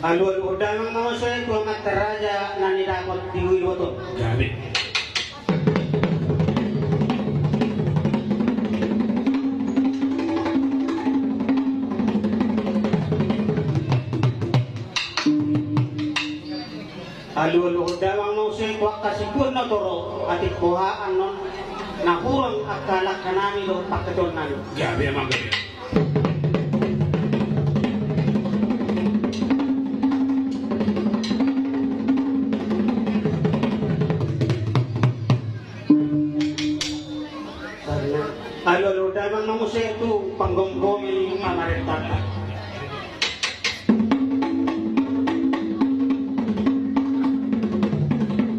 Alu-alu damang manusia tua materaja nani dapat diwi boto. Gabi. Alu-alu damang manusia tua kasih pun na toro atik buhaan non nakurang akala kanami do paketon nani. Gabi emang gabi.